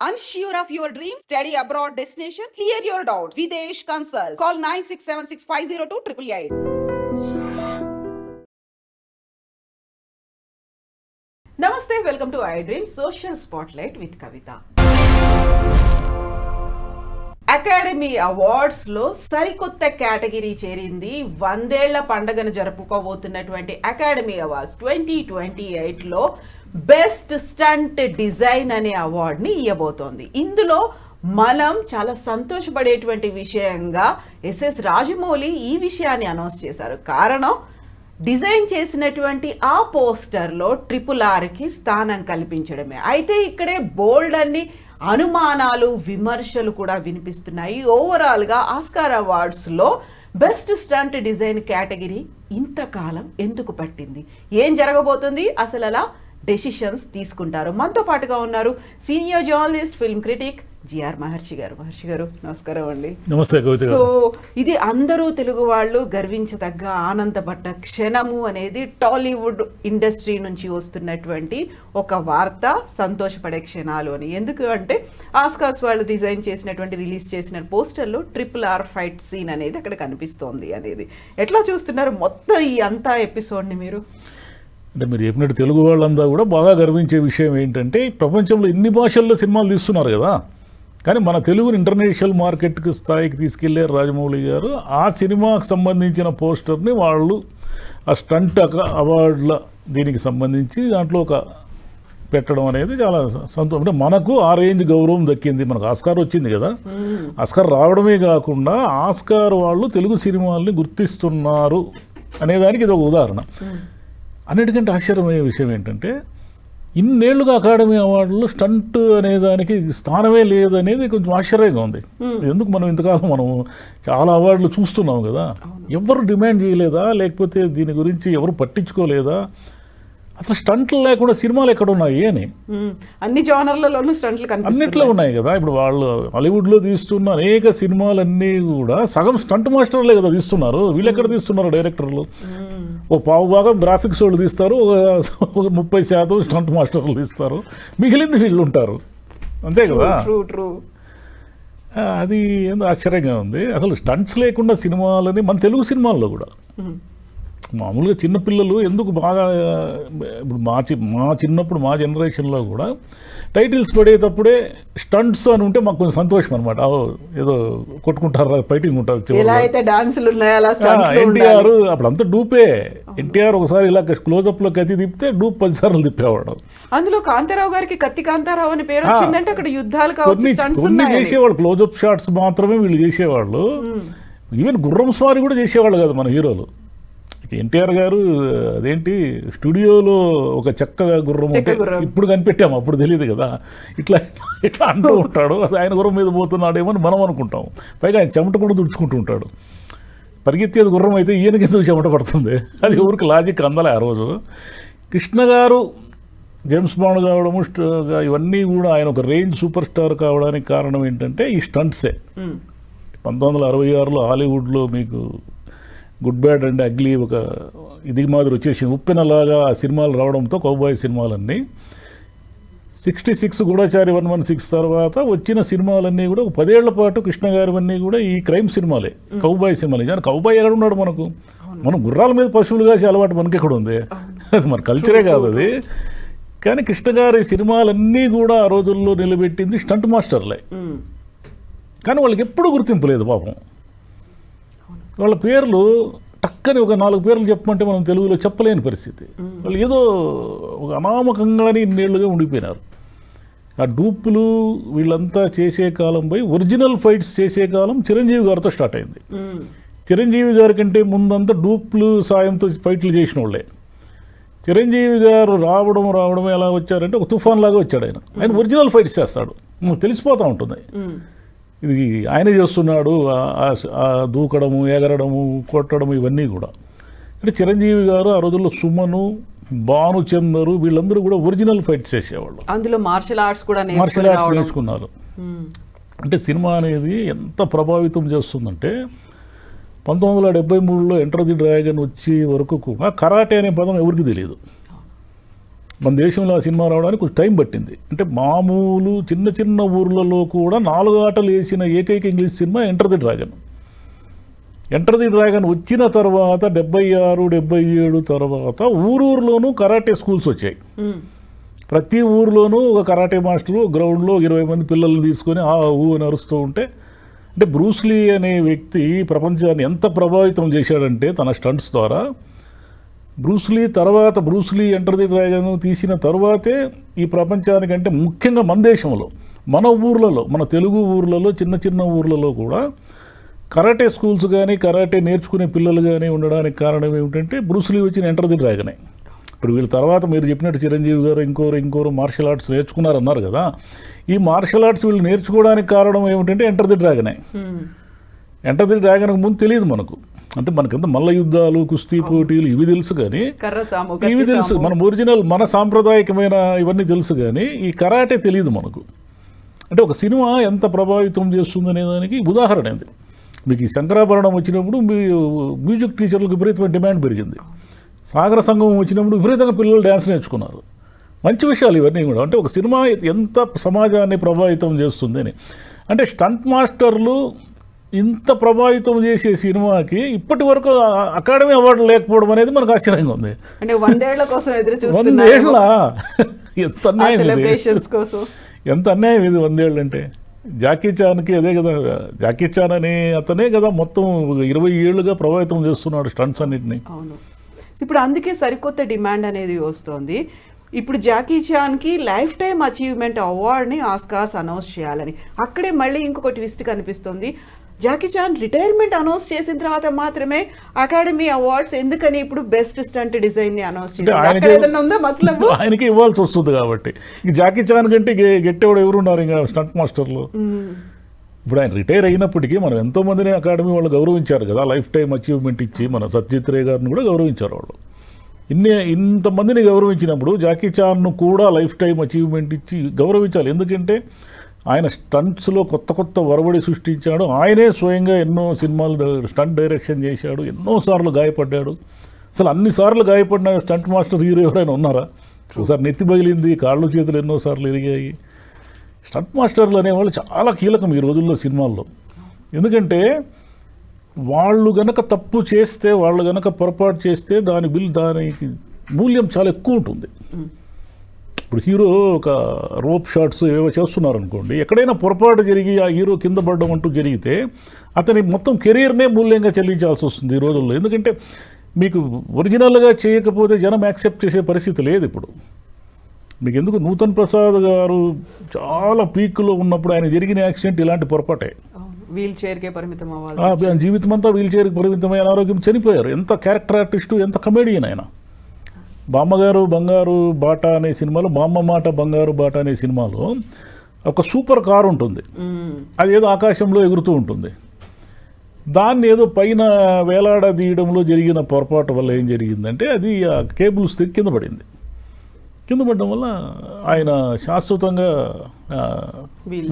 Unsure of your dream? Study abroad destination? Clear your doubts. Videsh Consult. Call 9676502888. Namaste, welcome to iDream Social Spotlight with Kavita. Academy awards లో సరికొత్త category చేరింది. 100 ఏళ్ల పండుగను జరుపుకోబోతున్నటువంటి academy awards 2028 లో best stunt design అనే అవార్డుని ఇవ్వబోతోంది. ఇందులో మనం చాలా సంతోషపడేటువంటి విషయంగా ఎస్ఎస్ రాజమౌళి ఈ విషయాన్ని అనౌన్స్ చేశారు. కారణం, డిజైన్ చేసినటువంటి ఆ పోస్టర్లో RRRకి స్థానం కల్పించడమే. అయితే ఇక్కడే బోల్డ్ అన్ని అనుమానాలు, విమర్శలు కూడా వినిపిస్తున్నాయి. ఓవరాల్గా ఆస్కార్ అవార్డ్స్లో బెస్ట్ స్టంట్ డిజైన్ కేటగిరీ ఇంతకాలం ఎందుకు పట్టింది, ఏం జరగబోతుంది, అసలు అలా డెసిషన్స్ తీసుకుంటారు. మనతో పాటుగా ఉన్నారు senior journalist, film critic GR Maharshi garu. Maharshi గారు నమస్కారం అండి. నమస్తే. సో ఇది అందరూ తెలుగు వాళ్ళు గర్వించదగ్గ, ఆనందపడ్డ క్షణము అనేది టాలీవుడ్ ఇండస్ట్రీ నుంచి వస్తున్నటువంటి ఒక వార్త. సంతోషపడే క్షణాలు అని ఎందుకు అంటే, ఆస్కార్స్ వాళ్ళు డిజైన్ చేసినటువంటి, రిలీజ్ చేసిన పోస్టర్లో RRR ఫైట్ సీన్ అనేది అక్కడ కనిపిస్తోంది అనేది. ఎట్లా చూస్తున్నారు మొత్తం ఈ అంతా ఎపిసోడ్ని మీరు? అంటే మీరు చెప్పినట్టు తెలుగు వాళ్ళంతా కూడా బాగా గర్వించే విషయం ఏంటంటే, ప్రపంచంలో ఇన్ని భాషల్లో సినిమాలు తీస్తున్నారు కదా, కానీ మన తెలుగుని ఇంటర్నేషనల్ మార్కెట్కి స్థాయికి తీసుకెళ్లారు రాజమౌళి గారు. ఆ సినిమాకు సంబంధించిన పోస్టర్ని వాళ్ళు ఆ స్టంట్ అవార్డుల దీనికి సంబంధించి దాంట్లో ఒక పెట్టడం అనేది చాలా సంతోషం. అంటే మనకు ఆ రేంజ్ గౌరవం దక్కింది. మనకు ఆస్కార్ వచ్చింది కదా, ఆస్కార్ రావడమే కాకుండా ఆస్కార్ వాళ్ళు తెలుగు సినిమాల్ని గుర్తిస్తున్నారు అనేదానికి ఇది ఒక ఉదాహరణ. అన్నిటికంటే ఆశ్చర్యమయ్యే విషయం ఏంటంటే, ఇన్నేళ్లుగా అకాడమీ అవార్డులో స్టంట్ అనేదానికి స్థానమే లేదనేది కొంచెం ఆశ్చర్యంగా ఉంది. ఎందుకు మనం ఇంతకాలం మనం చాలా అవార్డులు చూస్తున్నాం కదా, ఎవరు డిమాండ్ చేయలేదా, లేకపోతే దీని గురించి ఎవరు పట్టించుకోలేదా? అసలు స్టంట్లు లేకుండా సినిమాలు ఎక్కడ ఉన్నాయి అని అన్ని జోనర్లలోనూ స్టంట్లు అన్నిట్లో ఉన్నాయి కదా. ఇప్పుడు వాళ్ళు హాలీవుడ్లో తీస్తున్న అనేక సినిమాలన్నీ కూడా సగం స్టంట్ మాస్టర్లే కదా తీస్తున్నారు. వీళ్ళు ఎక్కడ తీస్తున్నారు? డైరెక్టర్లు ఓ పావు భాగం గ్రాఫిక్స్ వాళ్ళు తీస్తారు, ఒక 30% స్టంట్ మాస్టర్లు తీస్తారు, మిగిలింది వీళ్ళు ఉంటారు, అంతే కదా. అది ఏందో ఆశ్చర్యంగా ఉంది. అసలు స్టంట్స్ లేకుండా సినిమాలని మన తెలుగు సినిమాల్లో కూడా మామూలుగా చిన్నపిల్లలు ఎందుకు బాగా, ఇప్పుడు మా చిన్నప్పుడు మా జనరేషన్లో కూడా టైటిల్స్ పడేటప్పుడే స్టంట్స్ అని ఉంటే మాకు కొంచెం సంతోషం అనమాట. ఏదో కొట్టుకుంటారు, ఫైటింగ్ ఉంటుంది. ఎన్టీఆర్ అప్పుడు అంతా డూపే. ఎన్టీఆర్ ఒకసారి ఇలా క్లోజప్లో కత్తి తిప్పితే డూప్ 10 సార్లు తిప్పేవాడు. అందులో కాంతారావు గారికి కత్తి కాంతారావు అని పేరు వచ్చిందంటే అక్కడ యుద్ధాలు కొన్ని చేసేవాళ్ళు, క్లోజప్ షాట్స్ మాత్రమే వీళ్ళు చేసేవాళ్ళు. ఈవెన్ గుర్రం స్వారీ కూడా చేసేవాళ్ళు కదా మన హీరోలు. ఎన్టీఆర్ గారు అదేంటి స్టూడియోలో ఒక చెక్క గుర్రం ఉంటే ఇప్పుడు కనిపెట్టాము, అప్పుడు తెలియదు కదా. ఇట్లా ఇట్లా అంటూ ఉంటాడు, అది ఆయన గుర్రం మీద పోతున్నాడేమో అని మనం అనుకుంటాం. పైగా ఆయన చెమట కూడా తుడుచుకుంటూ ఉంటాడు. పరిగెత్తేది గుర్రం అయితే ఈయనకి ఎందుకు చెమట పడుతుంది? అది ఊరికి లాజిక్ అందలే ఆ రోజు. కృష్ణ గారు జేమ్స్ బాండ్ కావడము, ఇవన్నీ కూడా ఆయన ఒక రేంజ్ సూపర్ స్టార్ కావడానికి కారణం ఏంటంటే ఈ స్టంట్సే. 1966లో హాలీవుడ్లో మీకు గుడ్ బ్యాడ్ అండ్ అగ్లీ ఒక ఇది మాదిరి వచ్చేసింది. ఉప్పెనలాగా ఆ సినిమాలు రావడంతో కౌబాయ్ సినిమాలన్నీ 66 గూఢచారి 116 తర్వాత వచ్చిన సినిమాలన్నీ కూడా ఒక 10 ఏళ్ల పాటు కృష్ణ గారివన్నీ కూడా ఈ క్రైమ్ సినిమాలే, కౌబాయ్ సినిమాలే. కానీ కౌబాయ్ ఎక్కడ ఉన్నాడు మనకు? మనం గుర్రాల మీద పశువులు కాసి అలవాటు మనకి ఎక్కడ ఉంది? అది మన కల్చరే కాదు అది. కానీ కృష్ణ గారి సినిమాలన్నీ కూడా ఆ రోజుల్లో నిలబెట్టింది స్టంట్ మాస్టర్లే. కానీ వాళ్ళకి ఎప్పుడూ గుర్తింపు లేదు పాపం. వాళ్ళ పేర్లు టక్కని ఒక 4 పేర్లు చెప్పమంటే మనం తెలుగులో చెప్పలేని పరిస్థితి. వాళ్ళు ఏదో ఒక అనామకంగానే ఇన్నేళ్లుగా ఉండిపోయినారు. ఆ డూపులు వీళ్ళంతా చేసే కాలం పోయి ఒరిజినల్ ఫైట్స్ చేసే కాలం చిరంజీవి గారితో స్టార్ట్ అయింది. చిరంజీవి గారి కంటే ముందంతా డూప్లు సాయంతో ఫైట్లు చేసిన వాళ్ళే. చిరంజీవి గారు రావడం ఎలా వచ్చారంటే ఒక తుఫాన్ లాగా వచ్చాడు. ఆయన ఒరిజినల్ ఫైట్స్ చేస్తాడు, తెలిసిపోతూ ఉంటుంది ఇది ఆయనే చేస్తున్నాడు. దూకడము, ఎగరడము, కొట్టడము ఇవన్నీ కూడా. అంటే చిరంజీవి గారు ఆ రోజుల్లో సుమను, భానుచందరు వీళ్ళందరూ కూడా ఒరిజినల్ ఫైట్స్ చేసేవాళ్ళు. అందులో మార్షల్ ఆర్ట్స్ నేర్చుకున్నారు. అంటే సినిమా అనేది ఎంత ప్రభావితం చేస్తుందంటే, 1973లో ఎంటర్ ది డ్రాగన్ వచ్చే వరకు కూడా కరాటే అనే పదం ఎవరికి తెలియదు. మన దేశంలో ఆ సినిమా రావడానికి కొంచెం టైం పట్టింది. అంటే మామూలు చిన్న చిన్న ఊర్లలో కూడా 4 ఆటలు వేసిన ఏకైక English cinema enter the dragon. Enter the dragon వచ్చిన తర్వాత 76, 77 తర్వాత ఊరూరులోనూ కరాటే స్కూల్స్ వచ్చాయి. ప్రతి ఊరిలోనూ ఒక కరాటే మాస్టరు గ్రౌండ్లో 20 మంది పిల్లల్ని తీసుకొని ఆ ఊ అని అరుస్తూ ఉంటే, అంటే బ్రూస్లీ అనే వ్యక్తి ప్రపంచాన్ని ఎంత ప్రభావితం చేశాడంటే తన స్టంట్స్ ద్వారా. బ్రూస్లీ ఎంటర్ ది డ్రాగన్ తీసిన తర్వాతే ఈ ప్రపంచానికంటే ముఖ్యంగా మన దేశంలో మన ఊర్లలో, మన తెలుగు ఊర్లలో, చిన్న చిన్న ఊర్లలో కూడా కరాటే స్కూల్స్ కానీ కరాటే నేర్చుకునే పిల్లలు కానీ ఉండడానికి కారణం ఏమిటంటే బ్రూస్లీ వచ్చిన ఎంటర్ ది డ్రాగనే. ఇప్పుడు వీళ్ళ తర్వాత మీరు చెప్పినట్టు చిరంజీవి గారు ఇంకోరు మార్షల్ ఆర్ట్స్ నేర్చుకున్నారన్నారు కదా. ఈ మార్షల్ ఆర్ట్స్ వీళ్ళు నేర్చుకోవడానికి కారణం ఏమిటంటే ఎంటర్ ది డ్రాగనే. ఎంటర్ ది డ్రాగన్కి ముందు తెలియదు మనకు. అంటే మనకంత మల్ల యుద్ధాలు, కుస్తీ పోటీలు ఇవి తెలుసు కానీ, ఇవి తెలుసు మన ఒరిజినల్ మన సాంప్రదాయకమైన ఇవన్నీ తెలుసు కానీ ఈ కరాటే తెలియదు మనకు. అంటే ఒక సినిమా ఎంత ప్రభావితం చేస్తుంది అనే దానికి ఉదాహరణ ఏంది. మీకు ఈ శంకరాభరణం వచ్చినప్పుడు మ్యూజిక్ టీచర్లకు విపరీతమైన డిమాండ్ పెరిగింది. సాగర సంగమం వచ్చినప్పుడు విపరీతంగా పిల్లలు డ్యాన్స్ నేర్చుకున్నారు. మంచి విషయాలు ఇవన్నీ కూడా. అంటే ఒక సినిమా ఎంత సమాజాన్ని ప్రభావితం చేస్తుంది అని. అంటే స్టంట్ మాస్టర్లు ఇంత ప్రభావితం చేసే సినిమాకి ఇప్పటి వరకు అకాడమీ అవార్డు లేకపోవడం అనేది మనకు ఆశ్చర్యంగా ఉంది. అంటే 100 ఏళ్ల కోసం ఎదురు 100 ఏళ్ళ ఎంత అన్యాయం కోసం. ఎంత అన్యాయం ఇది 100 ఏళ్ళు అంటే. జాకీ చాన్కి అదే కదా, జాకీ చాన్ అనే అతనే కదా మొత్తం 20 ఏళ్ళుగా ప్రభావితం చేస్తున్నాడు స్టంట్స్ అన్నింటినీ. అవును. ఇప్పుడు అందుకే సరికొత్త డిమాండ్ అనేది వస్తుంది. ఇప్పుడు జాకీ చాన్కి లైఫ్ టైమ్ అచీవ్మెంట్ అవార్డ్ని ఆస్కార్స్ అనౌన్స్ చేయాలని. అక్కడే మళ్ళీ ఇంకొక ట్విస్ట్ కనిపిస్తుంది. జాకీ చాన్ రిటైర్మెంట్ అనౌన్స్ చేసిన తర్వాత మాత్రమే అకాడమీ అవార్డ్స్ ఎందుకని ఇప్పుడు బెస్ట్ స్టంట్ డిజైన్ ని అనౌన్స్ చేశారు. ఆయనకి ఇవ్వాల్సి వస్తుంది కాబట్టి. జాకీ చాన్ కంటే గెట్టేవాడు ఎవరున్నారు ఇంకా స్టంట్ మాస్టర్లు. ఇప్పుడు ఆయన రిటైర్ అయినప్పటికీ మనం ఎంతో మందిని అకాడమీ వాళ్ళు గౌరవించారు కదా, లైఫ్ టైం అచీవ్మెంట్ ఇచ్చి. మన సత్యజిత్ రే గారిని కూడా గౌరవించారు వాళ్ళు. ఇంతమందిని గౌరవించినప్పుడు జాకీ చాన్ను కూడా లైఫ్ టైం అచీవ్మెంట్ ఇచ్చి గౌరవించాలి. ఎందుకంటే ఆయన స్టంట్స్లో కొత్త వరవడి సృష్టించాడు. ఆయనే స్వయంగా ఎన్నో సినిమాలు స్టంట్ డైరెక్షన్ చేశాడు. ఎన్నోసార్లు గాయపడ్డాడు. అసలు అన్నిసార్లు గాయపడిన స్టంట్ మాస్టర్ హీరో ఎవరైనా ఉన్నారా? ఒకసారి నెత్తి పగిలింది, కాళ్ళు చేతులు ఎన్నోసార్లు ఇరిగాయి. స్టంట్ మాస్టర్లు అనేవాళ్ళు చాలా కీలకం ఈ రోజుల్లో సినిమాల్లో. ఎందుకంటే వాళ్ళు గనక తప్పు చేస్తే, వాళ్ళు గనక పొరపాటు చేస్తే దానికి మూల్యం చాలా ఎక్కువ ఉంటుంది. ఇప్పుడు హీరో ఒక రోప్ షాట్స్ ఏవో చేస్తున్నారు అనుకోండి, ఎక్కడైనా పొరపాటు జరిగి ఆ హీరో కింద పడడం అంటూ జరిగితే అతని మొత్తం కెరీర్నే మూల్యంగా చెల్లించాల్సి వస్తుంది ఈ రోజుల్లో. ఎందుకంటే మీకు ఒరిజినల్గా చేయకపోతే జనం యాక్సెప్ట్ చేసే పరిస్థితి లేదు ఇప్పుడు. మీకు ఎందుకు నూతన్ ప్రసాద్ గారు చాలా పీక్లో ఉన్నప్పుడు ఆయన జరిగిన యాక్సిడెంట్ ఇలాంటి పొరపాటే. వీల్ చైర్కే పరిమితం అవ్వాలి, జీవితం అంతా వీల్ చైర్కి పరిమితమై అనారోగ్యం చనిపోయారు. ఎంత క్యారెక్టర్ ఆర్టిస్టు, ఎంత కమెడియన్ ఆయన. బామ్మగారు బంగారు బాట అనే సినిమాలో, బామ్మ మాట బంగారు బాట అనే సినిమాలో ఒక సూపర్ కారు ఉంటుంది. అది ఏదో ఆకాశంలో ఎగురుతూ ఉంటుంది. దాన్ని ఏదో పైన వేలాడదీయడంలో జరిగిన పొరపాటు వల్ల ఏం జరిగిందంటే అది ఆ కేబుల్స్ కింద పడింది. కింద పడడం వల్ల ఆయన శాశ్వతంగా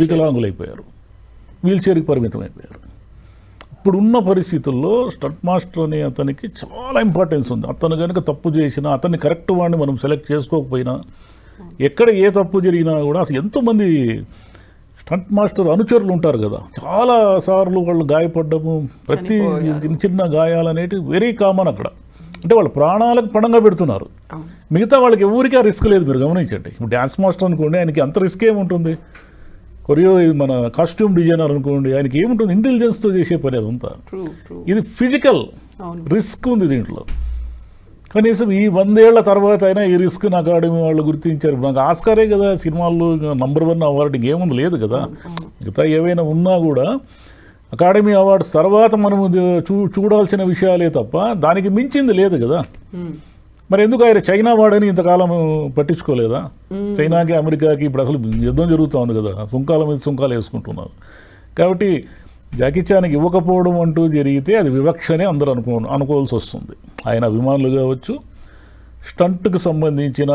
వికలాంగులైపోయారు, వీల్ చైర్కి పరిమితం అయిపోయారు. ఇప్పుడున్న పరిస్థితుల్లో స్టంట్ మాస్టర్ అనే అతనికి చాలా ఇంపార్టెన్స్ ఉంది. అతను కనుక తప్పు చేసినా, అతన్ని కరెక్ట్ వాడిని మనం సెలెక్ట్ చేసుకోకపోయినా, ఎక్కడ ఏ తప్పు జరిగినా కూడా అసలు ఎంతోమంది స్టంట్ మాస్టర్ అనుచరులు ఉంటారు కదా, చాలా సార్లు వాళ్ళు గాయపడ్డము, ప్రతి చిన్న గాయాలు అనేటివి వెరీ కామన్ అక్కడ. అంటే వాళ్ళు ప్రాణాలకు పణంగా పెడుతున్నారు. మిగతా వాళ్ళకి ఎవరికి ఆ రిస్క్ లేదు. మీరు గమనించండి. ఇప్పుడు డ్యాన్స్ మాస్టర్ అనుకోండి, ఆయనకి అంత రిస్క్ ఏముంటుంది. కొరియో మన కాస్ట్యూమ్ డిజైనర్ అనుకోండి, ఆయనకి ఏముంటుంది, ఇంటెలిజెన్స్తో చేసే పని అదంతా. ఇది ఫిజికల్ రిస్క్ ఉంది దీంట్లో. కనీసం ఈ 100 ఏళ్ల తర్వాత అయినా ఈ రిస్క్ అకాడమీ వాళ్ళు గుర్తించారు. నాకు ఆస్కారే కదా సినిమాల్లో #1 అవార్డు, ఇంకేముంది లేదు కదా. మిగతా ఏవైనా ఉన్నా కూడా అకాడమీ అవార్డ్స్ తర్వాత మనము చూడాల్సిన విషయాలే తప్ప దానికి మించింది లేదు కదా. మరి ఎందుకు ఆయన చైనా వాడని ఇంతకాలం పట్టించుకోలేదా? చైనాకి అమెరికాకి ఇప్పుడు అసలు యుద్ధం జరుగుతూ ఉంది కదా, సుంకాల మీద సుంకాలు వేసుకుంటున్నారు. కాబట్టి జాకీ చాన్కి ఇవ్వకపోవడం అంటూ జరిగితే అది వివక్షనే అందరూ అనుకోవాల్సి వస్తుంది. ఆయన అభిమానులు కావచ్చు, స్టంట్కి సంబంధించిన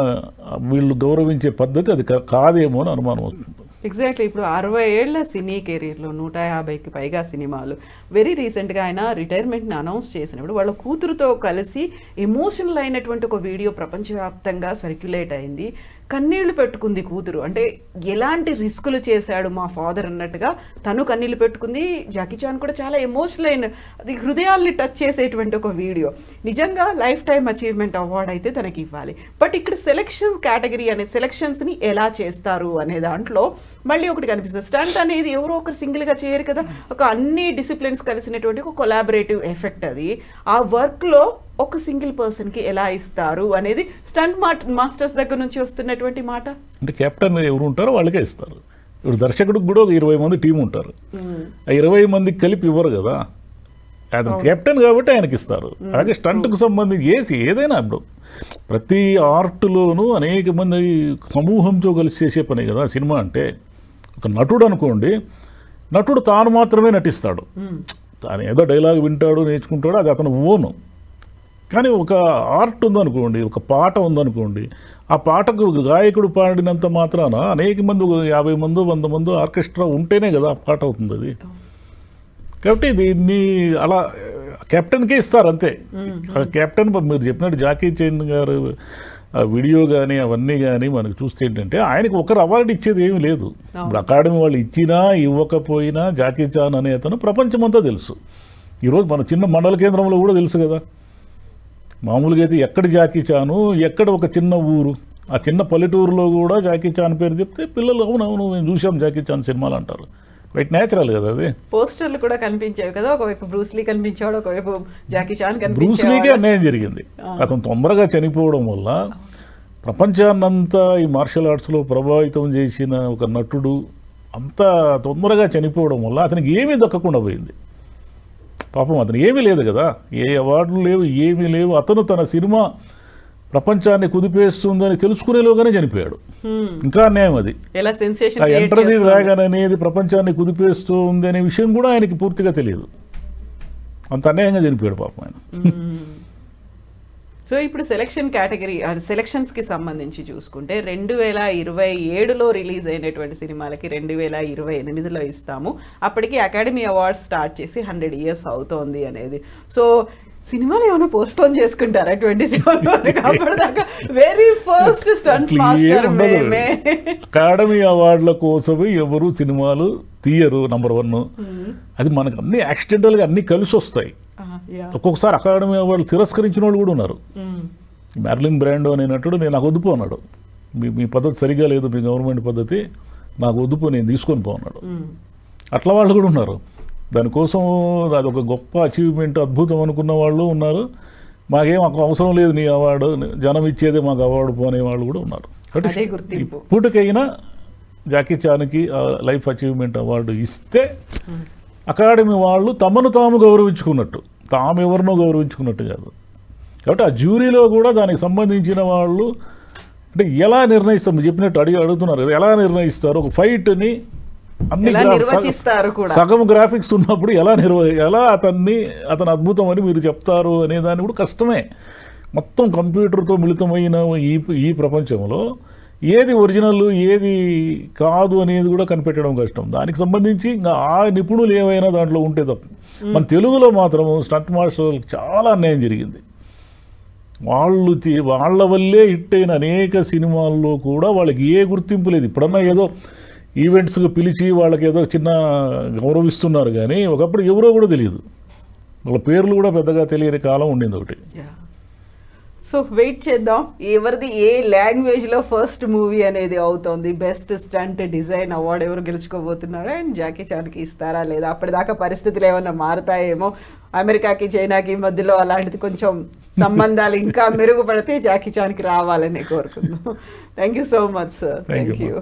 వీళ్ళు గౌరవించే పద్ధతి అది కాదేమో అని అనుమానం వస్తుంది. ఎగ్జాక్ట్లీ. ఇప్పుడు 60 ఏళ్ల సినీ కెరీర్లో 150కి పైగా సినిమాలు. వెరీ రీసెంట్గా ఆయన రిటైర్మెంట్ని అనౌన్స్ చేసినప్పుడు వాళ్ళ కూతురుతో కలిసి ఎమోషనల్ అయినటువంటి ఒక వీడియో ప్రపంచవ్యాప్తంగా సర్క్యులేట్ అయింది. కన్నీళ్లు పెట్టుకుంది కూతురు. అంటే ఎలాంటి రిస్కులు చేశాడు మా ఫాదర్ అన్నట్టుగా తను కన్నీళ్లు పెట్టుకుంది. జాకీ చాన్ కూడా చాలా ఎమోషనల్ అయిన, అది హృదయాల్ని టచ్ చేసేటువంటి ఒక వీడియో. నిజంగా లైఫ్ టైమ్ అచీవ్మెంట్ అవార్డ్ అయితే తనకి ఇవ్వాలి. బట్ ఇక్కడ సెలక్షన్స్ కేటగిరీ అనే సెలక్షన్స్ని ఎలా చేస్తారు అనే దాంట్లో మళ్ళీ ఒకటి కనిపిస్తుంది. స్టంట్ అనేది ఎవరో ఒకరు సింగిల్గా చేయరు కదా, ఒక అన్ని డిసిప్లిన్స్ కలిసినటువంటి ఒక కొలాబరేటివ్ ఎఫెక్ట్. అది ఆ వర్క్లో ఒక సింగిల్ పర్సన్కి ఎలా ఇస్తారు అనేది స్టంట్ మాస్టర్స్ దగ్గర నుంచి వస్తున్నటువంటి మాట. అంటే కెప్టెన్ ఎవరు ఉంటారో వాళ్ళకే ఇస్తారు. ఇప్పుడు దర్శకుడికి కూడా ఒక 20 మంది టీం ఉంటారు. ఆ 20 మందికి కలిపి ఇవ్వరు కదా, అతను కెప్టెన్ కాబట్టి ఆయనకి ఇస్తారు. అలాగే స్టంట్కు సంబంధించి ఏదైనా ఇప్పుడు ప్రతి ఆర్ట్లోనూ అనేక మంది సమూహంతో కలిసి చేసే పని కదా సినిమా అంటే. ఒక నటుడు అనుకోండి, నటుడు తాను మాత్రమే నటిస్తాడు, తాను ఏదో డైలాగ్ వింటాడు నేర్చుకుంటాడు, అది అతను ఓను. కానీ ఒక ఆర్ట్ ఉందనుకోండి, ఒక పాట ఉందనుకోండి, ఆ పాటకు గాయకుడు పాడినంత మాత్రాన అనేక మంది 50 మంది 100 మంది ఆర్కెస్ట్రా ఉంటేనే కదా ఆ పాట అవుతుంది అది. కాబట్టి దీన్ని అలా కెప్టెన్కే ఇస్తారు అంతే. కెప్టెన్ మీరు చెప్పినట్టు జాకీ చాన్ గారు వీడియో కానీ అవన్నీ కానీ మనకు చూస్తే ఏంటంటే ఆయనకు ఒకరు అవార్డు ఇచ్చేది ఏమీ లేదు. ఇప్పుడు అకాడమీ వాళ్ళు ఇచ్చినా ఇవ్వకపోయినా జాకీ చాన్ అనే అతను ప్రపంచమంతా తెలుసు. ఈరోజు మన చిన్న మండల కేంద్రంలో కూడా తెలుసు కదా. మామూలుగా అయితే ఎక్కడ జాకీ చాను, ఎక్కడ ఒక చిన్న ఊరు, ఆ చిన్న పల్లెటూరులో కూడా జాకీ చాన్ పేరు చెప్తే పిల్లలు అవునవును మేము చూసాం జాకీ చాన్ సినిమాలు అంటారు. రైట్, న్యాచురల్ కదా అది. పోస్టర్లు కూడా కనిపించేవి కదా, ఒకవైపు బ్రూస్లీ కనిపించాడు, ఒకవైపు జాకీ చాన్ కనిపించాడు. బ్రూస్లీకే అన్యాయం జరిగింది. అతను తొందరగా చనిపోవడం వల్ల ప్రపంచాన్నంతా ఈ మార్షల్ ఆర్ట్స్లో ప్రభావితం చేసిన ఒక నటుడు అంత తొందరగా చనిపోవడం వల్ల అతనికి ఏమీ దక్కకుండా పోయింది. పాపం అతను ఏమీ లేదు కదా, ఏ అవార్డులు లేవు, ఏమీ లేవు. అతను తన సినిమా ప్రపంచాన్ని కుదిపేస్తుందని తెలుసుకునేలోగానే చనిపోయాడు. ఇంకా అన్యాయం అది. ఎంటర్ ది డ్రాగన్ అనేది ప్రపంచాన్ని కుదిపేస్తుంది అనే విషయం కూడా ఆయనకి పూర్తిగా తెలియదు. అంత అన్యాయంగా చనిపోయాడు పాపం ఆయన. సో ఇప్పుడు సెలక్షన్ కేటగిరీ సెలక్షన్స్కి సంబంధించి చూసుకుంటే 2027లో రిలీజ్ అయినటువంటి సినిమాలకి 2028లో ఇస్తాము. అప్పటికి అకాడమీ అవార్డ్స్ స్టార్ట్ చేసి 100 years అవుతోంది అనేది. సో సినిమాలు ఏమైనా పోస్ట్పోన్ చేసుకుంటారా 27 అప్పటిదాకా? వెరీ ఫస్ట్ స్టంట్ మాస్టర్ మేమే. అకాడమీ అవార్డుల కోసమే ఎవరు సినిమాలు తీయరు. నంబర్ 1 అది మనకు అన్ని యాక్సిడెంటల్గా అన్ని కలిసి వస్తాయి. ఒక్కొక్కసారి అకాడమీ అవార్డులు తిరస్కరించిన వాళ్ళు కూడా ఉన్నారు. మ్యార్లిన్ బ్రాండో అనే నటుడు నాకు వద్దుపో అన్నాడు, మీ పద్ధతి సరిగా లేదు, మీ గవర్నమెంట్ పద్ధతి నాకు వద్దుపో, నేను తీసుకొని పోన్నాడు. అట్లా వాళ్ళు కూడా ఉన్నారు. దానికోసం అది ఒక గొప్ప అచీవ్మెంట్, అద్భుతం అనుకున్న వాళ్ళు ఉన్నారు. మాకేం అవసరం లేదు నీ అవార్డు, జనం ఇచ్చేదే మాకు అవార్డు పోనే వాళ్ళు కూడా ఉన్నారు. కాబట్టి ఇప్పటికైనా జాకీ చాన్కి లైఫ్ అచీవ్మెంట్ అవార్డు ఇస్తే అకాడమీ వాళ్ళు తమను తాము గౌరవించుకున్నట్టు, తాము ఎవరినో గౌరవించుకున్నట్టు కాదు. కాబట్టి ఆ జ్యూరీలో కూడా దానికి సంబంధించిన వాళ్ళు అంటే ఎలా నిర్ణయిస్తారు, మీరు చెప్పినట్టు అడుగుతున్నారు కదా, ఎలా నిర్ణయిస్తారు ఒక ఫైట్ని? అన్ని సగం గ్రాఫిక్స్ ఉన్నప్పుడు ఎలా అతను అద్భుతం అని మీరు చెప్తారు అనే దాన్ని కూడా కష్టమే. మొత్తం కంప్యూటర్తో మిళితమైన ఈ ప్రపంచంలో ఏది ఒరిజినల్ ఏది కాదు అనేది కూడా కనిపెట్టడం కష్టం. దానికి సంబంధించి ఇంకా ఆ నిపుణులు ఏమైనా దాంట్లో ఉంటే తప్ప. మన తెలుగులో మాత్రం స్టంట్ మాస్టర్లకు చాలా అన్యాయం జరిగింది. వాళ్ళ వల్లే హిట్ అయిన అనేక సినిమాల్లో కూడా వాళ్ళకి ఏ గుర్తింపు లేదు. ఇప్పుడన్నా ఏదో ఈవెంట్స్కి పిలిచి వాళ్ళకి ఏదో చిన్న గౌరవిస్తున్నారు, కానీ ఒకప్పుడు ఎవరో కూడా తెలియదు, వాళ్ళ పేర్లు కూడా పెద్దగా తెలియని కాలం ఉండింది ఒకటి. సో వెయిట్ చేద్దాం ఎవరిది ఏ లాంగ్వేజ్లో ఫస్ట్ మూవీ అనేది అవుతుంది. బెస్ట్ స్టంట్ డిజైన్ అవార్డు ఎవరు గెలుచుకోబోతున్నారు అండ్ జాకీ చాన్కి ఇస్తారా లేదా? అప్పటిదాకా పరిస్థితులు ఏమన్నా మారుతాయేమో. అమెరికాకి చైనాకి మధ్యలో అలాంటిది కొంచెం సంబంధాలు ఇంకా మెరుగుపడితే జాకీ చాన్కి రావాలని కోరుకుందాం. Thank you so much sir. Thank you.